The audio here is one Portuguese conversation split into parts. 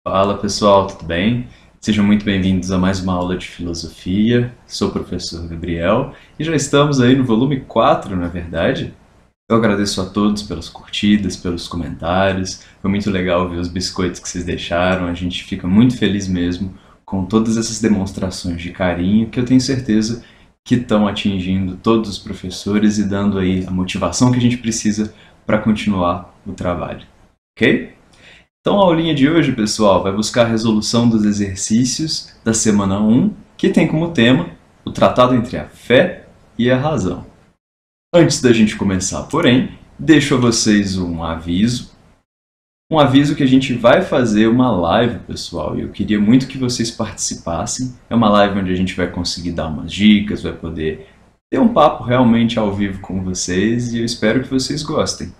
Fala pessoal, tudo bem? Sejam muito bem-vindos a mais uma aula de filosofia. Sou o professor Gabriel e já estamos aí no volume 4, na verdade. Eu agradeço a todos pelas curtidas, pelos comentários. Foi muito legal ver os biscoitos que vocês deixaram. A gente fica muito feliz mesmo com todas essas demonstrações de carinho que eu tenho certeza que estão atingindo todos os professores e dando aí a motivação que a gente precisa para continuar o trabalho, ok? Então a aulinha de hoje, pessoal, vai buscar a resolução dos exercícios da semana 1, que tem como tema o tratado entre a fé e a razão. Antes da gente começar, porém, deixo a vocês um aviso que a gente vai fazer uma live, pessoal, e eu queria muito que vocês participassem. É uma live onde a gente vai conseguir dar umas dicas, vai poder ter um papo realmente ao vivo com vocês, e eu espero que vocês gostem.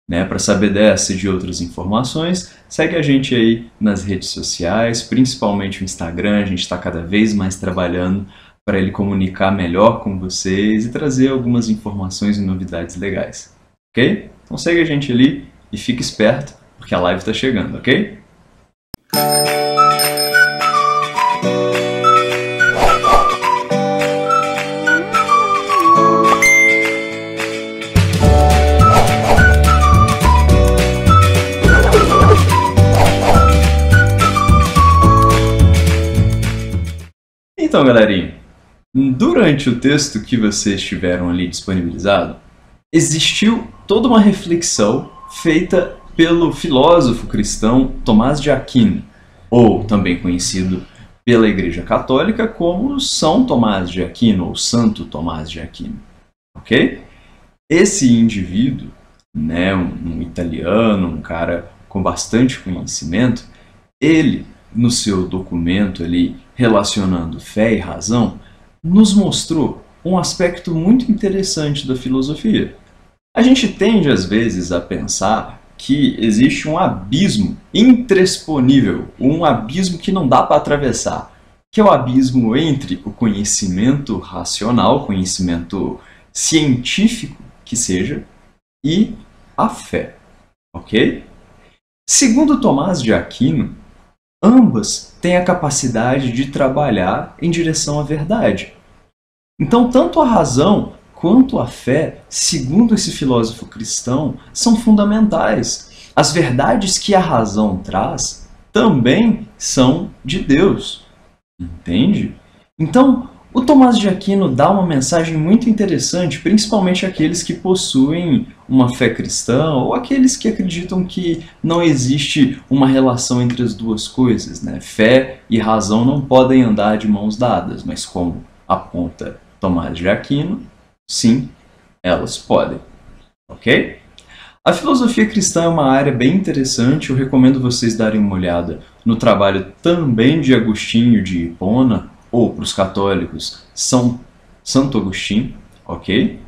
Para saber dessa e de outras informações, segue a gente aí nas redes sociais, principalmente o Instagram. A gente está cada vez mais trabalhando para ele comunicar melhor com vocês e trazer algumas informações e novidades legais, ok? Então segue a gente ali e fique esperto, porque a live está chegando, ok? Então, galerinha, durante o texto que vocês tiveram ali disponibilizado, existiu toda uma reflexão feita pelo filósofo cristão Tomás de Aquino, ou também conhecido pela Igreja Católica como São Tomás de Aquino, ou Santo Tomás de Aquino, ok? Esse indivíduo, um italiano, um cara com bastante conhecimento, ele, no seu documento ali, relacionando fé e razão, nos mostrou um aspecto muito interessante da filosofia. A gente tende, às vezes, a pensar que existe um abismo intransponível, um abismo que não dá para atravessar, que é o abismo entre o conhecimento racional, conhecimento científico que seja, e a fé, ok? Segundo Tomás de Aquino, ambas têm a capacidade de trabalhar em direção à verdade. Então, tanto a razão quanto a fé, segundo esse filósofo cristão, são fundamentais. As verdades que a razão traz também são de Deus. Entende? Então, o Tomás de Aquino dá uma mensagem muito interessante, principalmente àqueles que possuem uma fé cristã ou aqueles que acreditam que não existe uma relação entre as duas coisas, Fé e razão não podem andar de mãos dadas, mas como aponta Tomás de Aquino, sim, elas podem, ok? A filosofia cristã é uma área bem interessante, eu recomendo vocês darem uma olhada no trabalho também de Agostinho de Hipona, ou para os católicos, Santo Agostinho, ok?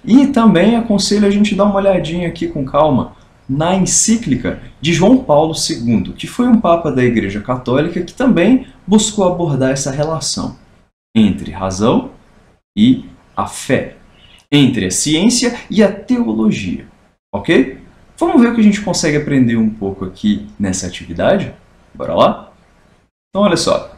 E também aconselho a gente dar uma olhadinha aqui com calma na encíclica de João Paulo II, que foi um papa da Igreja Católica que também buscou abordar essa relação entre razão e a fé, entre a ciência e a teologia, ok? Vamos ver o que a gente consegue aprender um pouco aqui nessa atividade? Bora lá? Então, olha só.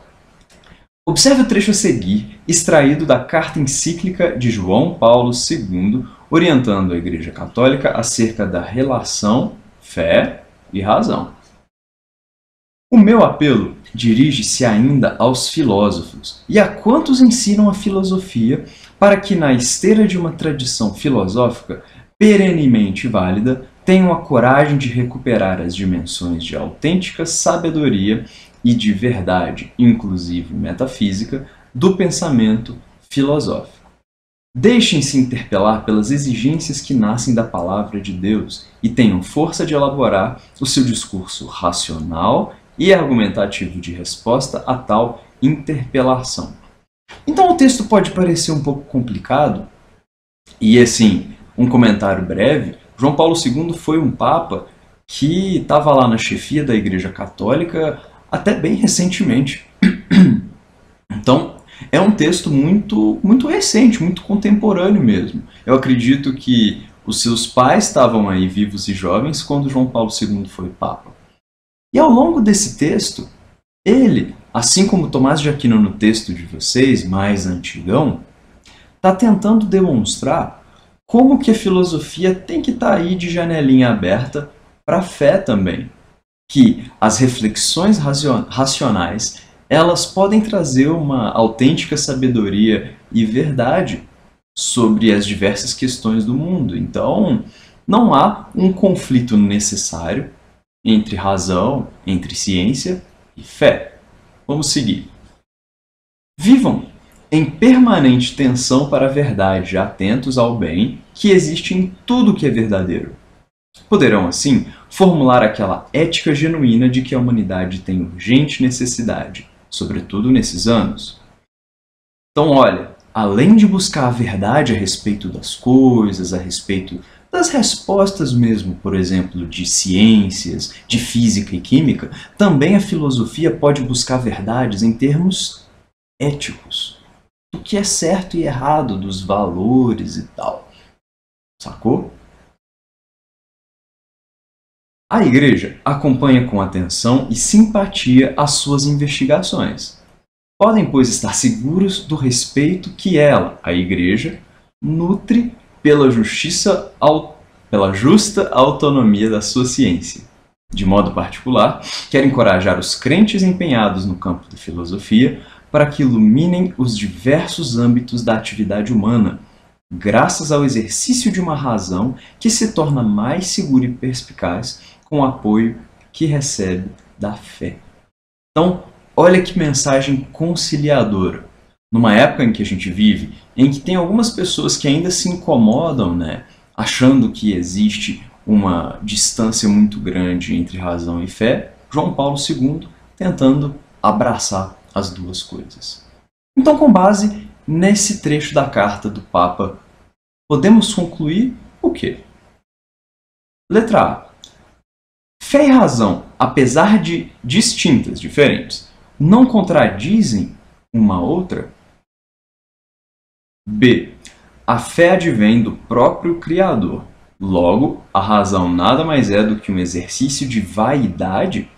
Observe o trecho a seguir, extraído da carta encíclica de João Paulo II, orientando a Igreja Católica acerca da relação fé e razão. O meu apelo dirige-se ainda aos filósofos e a quantos ensinam a filosofia para que, na esteira de uma tradição filosófica perenemente válida, tenham a coragem de recuperar as dimensões de autêntica sabedoria e de verdade, inclusive metafísica, do pensamento filosófico. Deixem-se interpelar pelas exigências que nascem da palavra de Deus e tenham força de elaborar o seu discurso racional e argumentativo de resposta a tal interpelação. Então o texto pode parecer um pouco complicado, e assim, um comentário breve, João Paulo II foi um papa que estava lá na chefia da Igreja Católica até bem recentemente. Então, é um texto muito recente, muito contemporâneo mesmo. Eu acredito que os seus pais estavam aí vivos e jovens quando João Paulo II foi papa. E ao longo desse texto, ele, assim como Tomás de Aquino no texto de vocês, mais antigão, está tentando demonstrar como que a filosofia tem que estar aí de janelinha aberta para a fé também. Que as reflexões racionais, elas podem trazer uma autêntica sabedoria e verdade sobre as diversas questões do mundo. Então, não há um conflito necessário entre razão, entre ciência e fé. Vamos seguir. Vivam em permanente tensão para a verdade, atentos ao bem que existe em tudo que é verdadeiro. Poderão, assim, formular aquela ética genuína de que a humanidade tem urgente necessidade, sobretudo nesses anos. Então, olha, além de buscar a verdade a respeito das coisas, a respeito das respostas mesmo, por exemplo, de ciências, de física e química, também a filosofia pode buscar verdades em termos éticos, do que é certo e errado, dos valores e tal. Sacou? A Igreja acompanha com atenção e simpatia as suas investigações. Podem, pois, estar seguros do respeito que ela, a Igreja, nutre pela justa autonomia da sua ciência. De modo particular, quer encorajar os crentes empenhados no campo da filosofia para que iluminem os diversos âmbitos da atividade humana, graças ao exercício de uma razão que se torna mais segura e perspicaz com o apoio que recebe da fé. Então, olha que mensagem conciliadora. Numa época em que a gente vive, em que tem algumas pessoas que ainda se incomodam, achando que existe uma distância muito grande entre razão e fé, João Paulo II tentando abraçar as duas coisas. Então, com base nesse trecho da carta do Papa, podemos concluir o quê? Letra A. Fé e razão, apesar de distintas, diferentes, não contradizem uma outra? B. A fé advém do próprio Criador. Logo, a razão nada mais é do que um exercício de vaidade?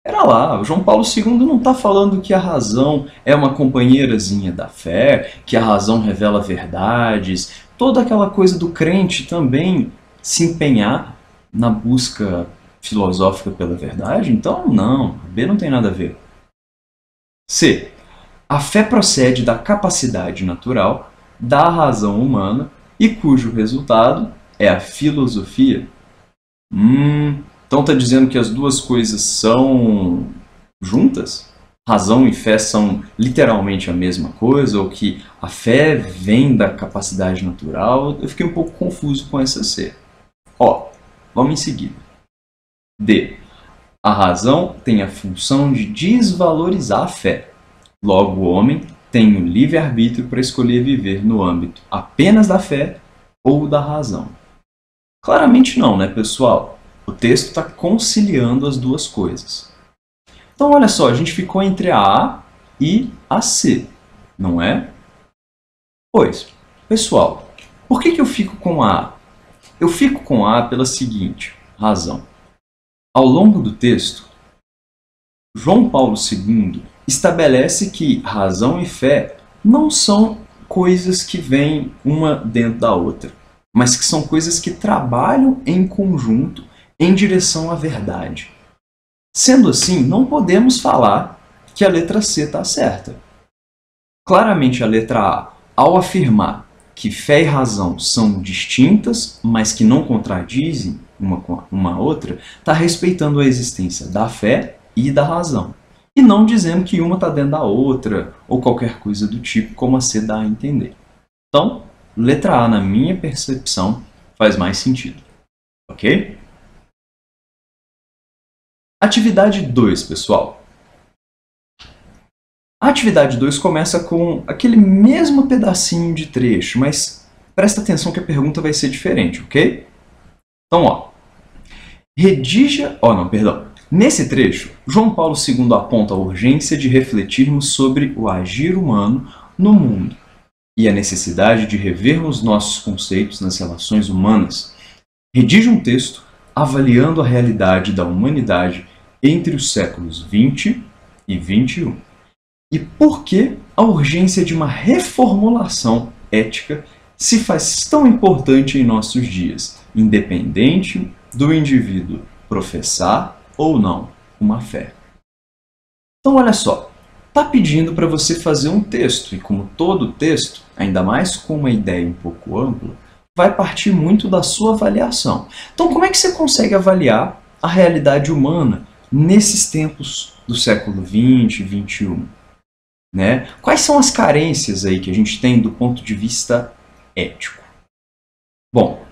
Pera lá, o João Paulo II não está falando que a razão é uma companheirazinha da fé, que a razão revela verdades, toda aquela coisa do crente também se empenhar na busca filosófica pela verdade? Então, não, B não tem nada a ver. C. A fé procede da capacidade natural da razão humana e cujo resultado é a filosofia. Então está dizendo que as duas coisas são juntas? Razão e fé são literalmente a mesma coisa? Ou que a fé vem da capacidade natural? Eu fiquei um pouco confuso com essa C. Vamos em seguida. D. A razão tem a função de desvalorizar a fé. Logo, o homem tem o livre-arbítrio para escolher viver no âmbito apenas da fé ou da razão. Claramente não, né, pessoal? O texto está conciliando as duas coisas. Então, olha só, a gente ficou entre a A e a C, não é? Pois, pessoal, por que eu fico com a A? Eu fico com a A pela seguinte razão. Ao longo do texto, João Paulo II estabelece que razão e fé não são coisas que vêm uma dentro da outra, mas que são coisas que trabalham em conjunto em direção à verdade. Sendo assim, não podemos falar que a letra C está certa. Claramente, a letra A, ao afirmar que fé e razão são distintas, mas que não contradizem uma com uma outra, está respeitando a existência da fé e da razão. E não dizendo que uma está dentro da outra, ou qualquer coisa do tipo, como a C dá a entender. Então, letra A, na minha percepção, faz mais sentido. Ok? Atividade 2, pessoal. A atividade 2 começa com aquele mesmo pedacinho de trecho, mas presta atenção que a pergunta vai ser diferente, ok? Então, Nesse trecho, João Paulo II aponta a urgência de refletirmos sobre o agir humano no mundo e a necessidade de revermos nossos conceitos nas relações humanas. Redige um texto avaliando a realidade da humanidade entre os séculos 20 e 21. E por que a urgência de uma reformulação ética se faz tão importante em nossos dias, independente do indivíduo professar ou não uma fé. Então olha só, está pedindo para você fazer um texto, e como todo texto, ainda mais com uma ideia um pouco ampla, vai partir muito da sua avaliação. Então como é que você consegue avaliar a realidade humana nesses tempos do século 20 e 21? Né? Quais são as carências aí que a gente tem do ponto de vista ético? Bom,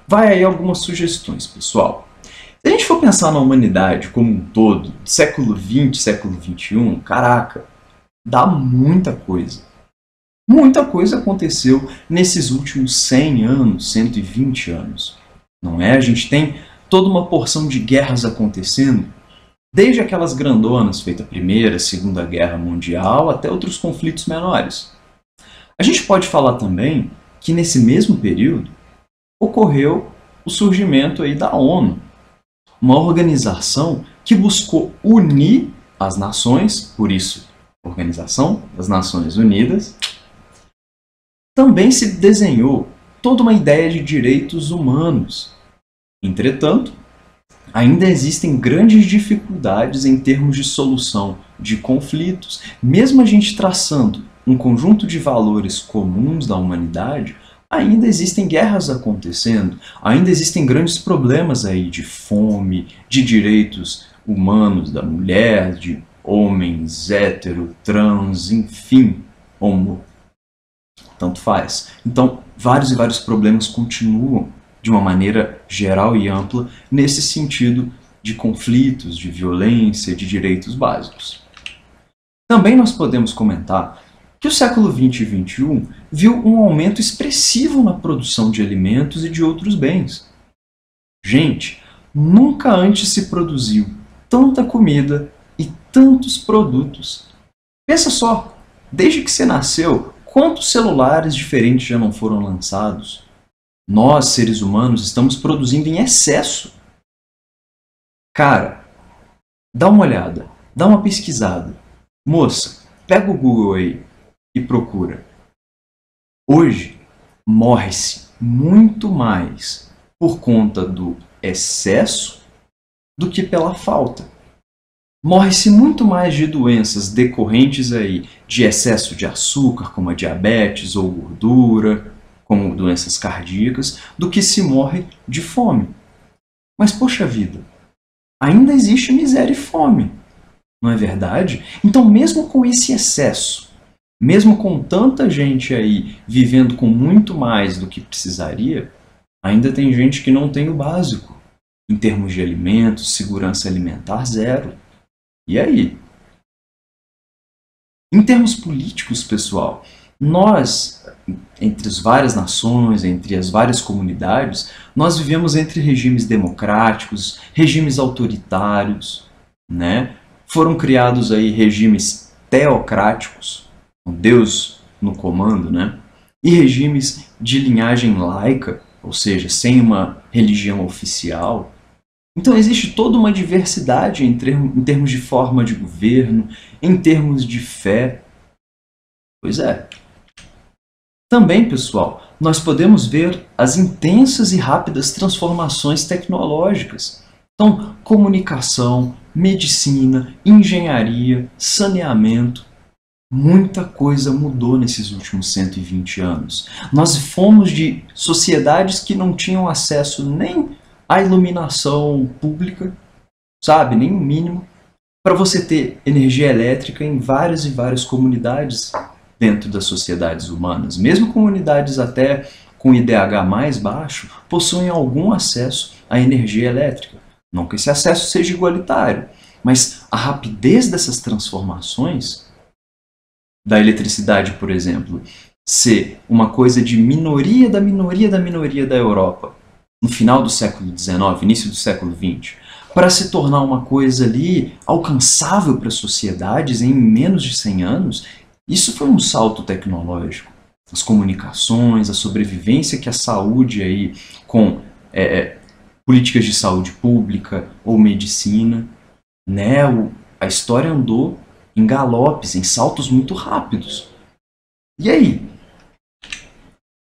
vai aí algumas sugestões, pessoal. Se a gente for pensar na humanidade como um todo, século 20, século 21, caraca, dá muita coisa. Muita coisa aconteceu nesses últimos 100 anos, 120 anos. Não é? A gente tem toda uma porção de guerras acontecendo, desde aquelas grandonas feitas a Primeira, Segunda Guerra Mundial, até outros conflitos menores. A gente pode falar também que nesse mesmo período ocorreu o surgimento aí da ONU, uma organização que buscou unir as nações, por isso, Organização das Nações Unidas. Também se desenhou toda uma ideia de direitos humanos. Entretanto, ainda existem grandes dificuldades em termos de solução de conflitos. Mesmo a gente traçando um conjunto de valores comuns da humanidade, ainda existem guerras acontecendo, ainda existem grandes problemas aí de fome, de direitos humanos da mulher, de homens, hétero, trans, enfim, homo, tanto faz. Então, vários e vários problemas continuam de uma maneira geral e ampla nesse sentido de conflitos, de violência, de direitos básicos. Também nós podemos comentar que o século 20 e 21 viu um aumento expressivo na produção de alimentos e de outros bens. Gente, nunca antes se produziu tanta comida e tantos produtos. Pensa só, desde que você nasceu, quantos celulares diferentes já não foram lançados? Nós, seres humanos, estamos produzindo em excesso. Cara, dá uma olhada, dá uma pesquisada. Moça, pega o Google aí e procura. Hoje, morre-se muito mais por conta do excesso do que pela falta. Morre-se muito mais de doenças decorrentes aí de excesso de açúcar, como a diabetes ou gordura, como doenças cardíacas, do que se morre de fome. Mas, poxa vida, ainda existe miséria e fome, não é verdade? Então, mesmo com esse excesso, mesmo com tanta gente aí vivendo com muito mais do que precisaria, ainda tem gente que não tem o básico. Em termos de alimentos, segurança alimentar, zero. E aí? Em termos políticos, pessoal, nós, entre as várias nações, entre as várias comunidades, nós vivemos entre regimes democráticos, regimes autoritários, né? Foram criados aí regimes teocráticos, com Deus no comando, né? E regimes de linhagem laica, ou seja, sem uma religião oficial. Então existe toda uma diversidade em termos de forma de governo, em termos de fé. Pois é. Também, pessoal, nós podemos ver as intensas e rápidas transformações tecnológicas. Então, comunicação, medicina, engenharia, saneamento, muita coisa mudou nesses últimos 120 anos. Nós fomos de sociedades que não tinham acesso nem à iluminação pública, sabe, nem o mínimo, para você ter energia elétrica em várias e várias comunidades dentro das sociedades humanas. Mesmo comunidades até com IDH mais baixo, possuem algum acesso à energia elétrica. Não que esse acesso seja igualitário, mas a rapidez dessas transformações, da eletricidade, por exemplo, ser uma coisa de minoria da minoria da minoria da Europa, no final do século XIX, início do século XX, para se tornar uma coisa ali alcançável para as sociedades em menos de 100 anos, isso foi um salto tecnológico. As comunicações, a sobrevivência que a saúde aí, com políticas de saúde pública ou medicina. né? A história andou em galopes, em saltos muito rápidos. E aí?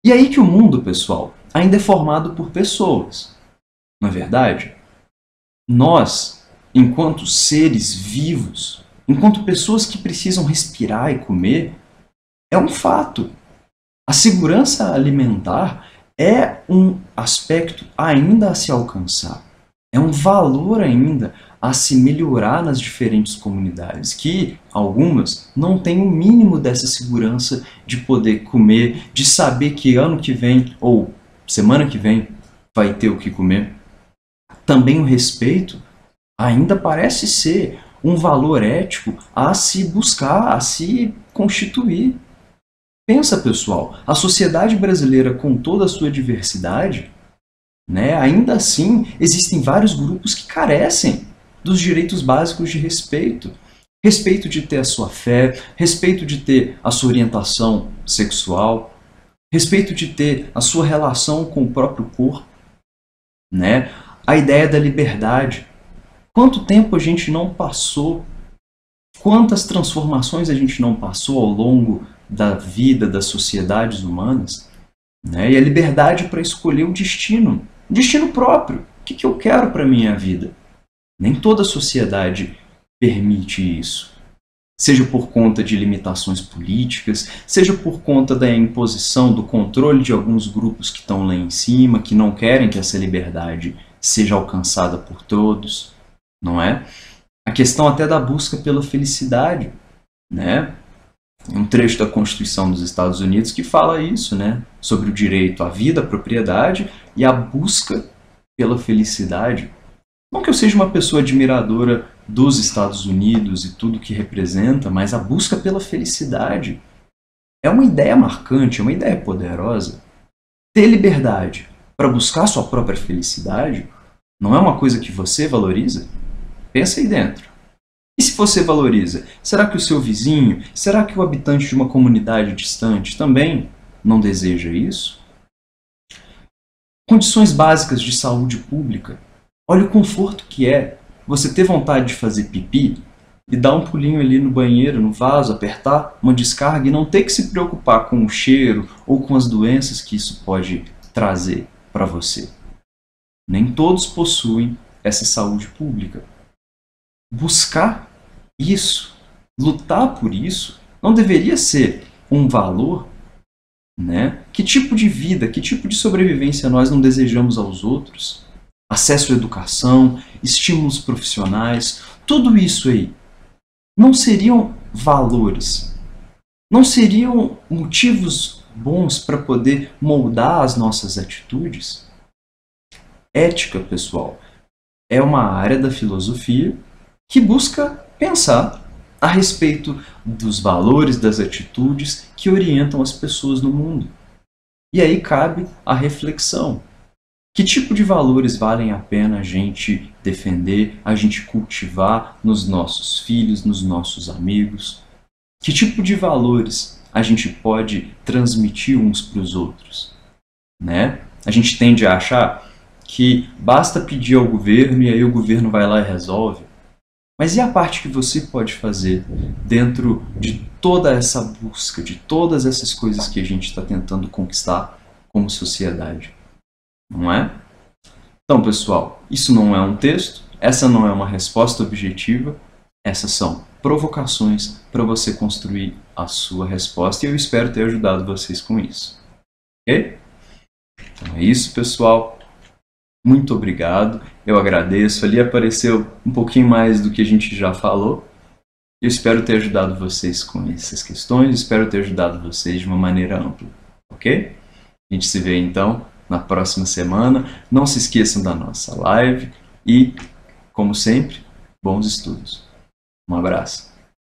E aí que o mundo, pessoal, ainda é formado por pessoas, não é verdade? Nós, enquanto seres vivos, enquanto pessoas que precisam respirar e comer, é um fato. A segurança alimentar é um aspecto ainda a se alcançar. É um valor ainda a se melhorar nas diferentes comunidades, que algumas não têm o mínimo dessa segurança de poder comer, de saber que ano que vem ou semana que vem vai ter o que comer. Também o respeito ainda parece ser um valor ético a se buscar, a se constituir. Pensa, pessoal, a sociedade brasileira, com toda a sua diversidade, né, ainda assim existem vários grupos que carecem dos direitos básicos de respeito. Respeito de ter a sua fé, respeito de ter a sua orientação sexual, respeito de ter a sua relação com o próprio corpo, né? A ideia da liberdade. Quanto tempo a gente não passou, quantas transformações a gente não passou ao longo da vida das sociedades humanas, né? E a liberdade para escolher o destino próprio. O que eu quero para a minha vida? Nem toda a sociedade permite isso. Seja por conta de limitações políticas, seja por conta da imposição, do controle de alguns grupos que estão lá em cima, que não querem que essa liberdade seja alcançada por todos, não é? A questão até da busca pela felicidade, né? Um trecho da Constituição dos Estados Unidos que fala isso, né? Sobre o direito à vida, à propriedade e a busca pela felicidade. Não que eu seja uma pessoa admiradora dos Estados Unidos e tudo que representa, mas a busca pela felicidade é uma ideia marcante, é uma ideia poderosa. Ter liberdade para buscar sua própria felicidade não é uma coisa que você valoriza? Pensa aí dentro. E se você valoriza, será que o seu vizinho, será que o habitante de uma comunidade distante também não deseja isso? Condições básicas de saúde pública. Olha o conforto que é você ter vontade de fazer pipi e dar um pulinho ali no banheiro, no vaso, apertar uma descarga e não ter que se preocupar com o cheiro ou com as doenças que isso pode trazer para você. Nem todos possuem essa saúde pública. Buscar isso, lutar por isso, não deveria ser um valor, né? Que tipo de vida, que tipo de sobrevivência nós não desejamos aos outros? Acesso à educação, estímulos profissionais, tudo isso aí não seriam valores, não seriam motivos bons para poder moldar as nossas atitudes? Ética, pessoal, é uma área da filosofia que busca pensar a respeito dos valores, das atitudes que orientam as pessoas no mundo. E aí cabe a reflexão. Que tipo de valores valem a pena a gente defender, a gente cultivar nos nossos filhos, nos nossos amigos? Que tipo de valores a gente pode transmitir uns para os outros? Né? A gente tende a achar que basta pedir ao governo e aí o governo vai lá e resolve. Mas e a parte que você pode fazer dentro de toda essa busca, de todas essas coisas que a gente está tentando conquistar como sociedade? Não é? Então, pessoal, isso não é um texto, essa não é uma resposta objetiva, essas são provocações para você construir a sua resposta e eu espero ter ajudado vocês com isso. Ok? Então é isso, pessoal. Muito obrigado, eu agradeço. Ali apareceu um pouquinho mais do que a gente já falou. Eu espero ter ajudado vocês com essas questões, espero ter ajudado vocês de uma maneira ampla, ok? A gente se vê então na próxima semana. Não se esqueçam da nossa live e, como sempre, bons estudos. Um abraço.